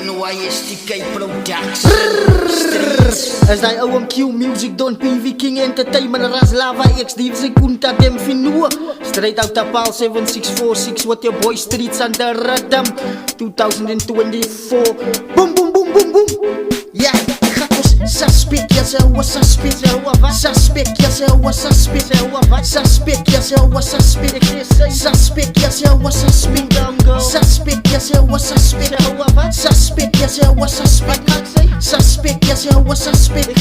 NYSTK Productions. As die OMQ Music Don PV King Entertainment Ras Lava XD Kunta Dem Finua. Straight out of Pal 7646 with your boy Streets under Rhythm 2024. Boom boom boom boom boom. Yeah, suspect yourself, was suspect, suspect yourself, was suspect, suspect yourself, was suspect, suspect yourself, was suspect, suspect yourself, was suspect, suspect yourself, was suspect, suspect yourself, was suspect,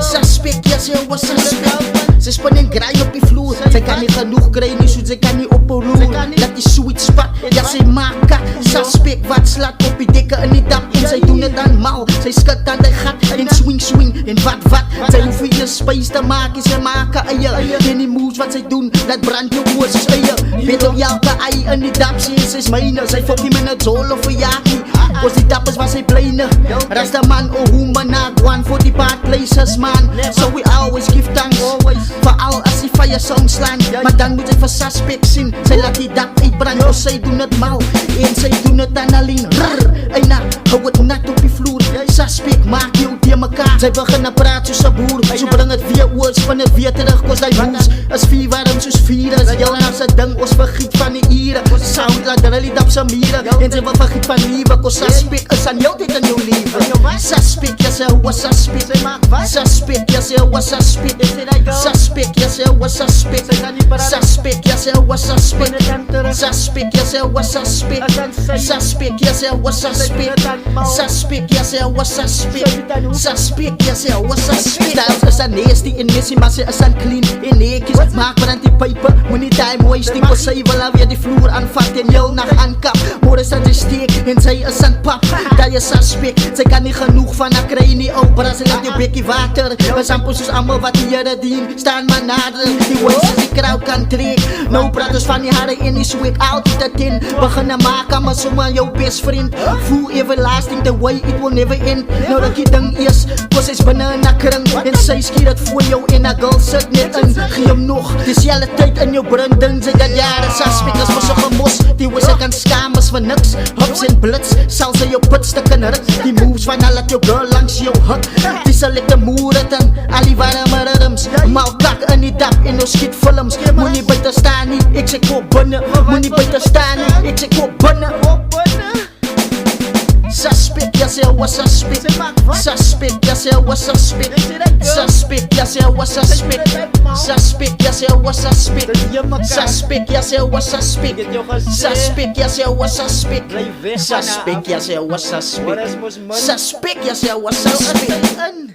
suspect yourself, was suspect. Ze spannen graai op die vloer. Zij kan niet genoeg krijgen, dus zij kan niet oproeren. Laat die sweet spot, ja zij maken. Suspect wat slaat op die dikke en die dam. En zij doen het aan mal. Zij schudt aan de gat en swing swing. En wat. Zij hoeven je space te maken. Zij maken eieren. En die moves wat zij doen, dat brandt je oor. Ze eieren. Weet op jou de ei en die dap. Ze is mijne. Zij fokt niet met een zol of een jaki. Was die dappers was zij pleinen. Rasta man oh hoe man na one for die part places man. So we always give thanks. Vooral als die fire song slaan. Maar dan moet ik van suspect zien. Zij laat die dak uitbranden, of zij doen het mal. En zij doen het aan alleen. Ey na, hou het nat op die vloer. Suspect maak je ook die mekaar. Zij beginnen praten soos een boer. Zo bring het weer oors van het weer terug. Kost die moes, is vier warm soos virus. Jou na sy ding, ons vergiet van die ieren. Sound laat rally dap sy mieren. En sy wil vergiet van liewe. Kost suspect is aan jou dit in jou leven. Suspect, yourself was suspect. Suspect, yourself was suspect. Suspect yourself was suspect. Suspect yourself was suspect. Suspect yourself was suspect. Suspect yourself was suspect. Suspect yourself was suspect. Suspect yourself was suspect. Styles is aan nasty en messy, maar sy is aan clean en netjies. Maak brand die pype, moenie time wasting. Cause sy wil alweer die vloer aanvat en heel nacht aankap. Moor is aan die steek en sy is aan pap. Dat is suspect, sy kan nie genoeg van haar kry nie. Opera, sy laat jou bekkie water. We sample soos allemaal wat die Here dien. Staan maar nader, die ways as die crowd kan trek. Nou praat ons van die harde en die so ek altyd het in. Begin maak maar sommer jou best vriend. Voel everlasting the way it will never end. Nou dat die ding is, was is binne in haar kring. En sy skiet het voor jou en haar girl sit net in. Gee hem nog, dis jylle tyd in jou brinding. Sy dat jare suspect is vir so gemos. Die ways sy kan skam is vir niks. Hups en blits, sal sy jou putstuk in ruk. Die moves van haar laat jou girl langs jou huk. Die selecte moer het in, al die warme rhythms. Mal kak in die dap en nou skiet films. Moenie buiten staan nie, ek sê koop binne. Moenie buiten staan nie, ek sê koop binne. Suspect yourself was suspect. Suspect yourself was suspect. Suspect yourself was suspect. Suspect yourself was suspect. Suspect yourself was suspect. Suspect yourself was suspect. Suspect yourself was suspect. Suspect yourself was suspect.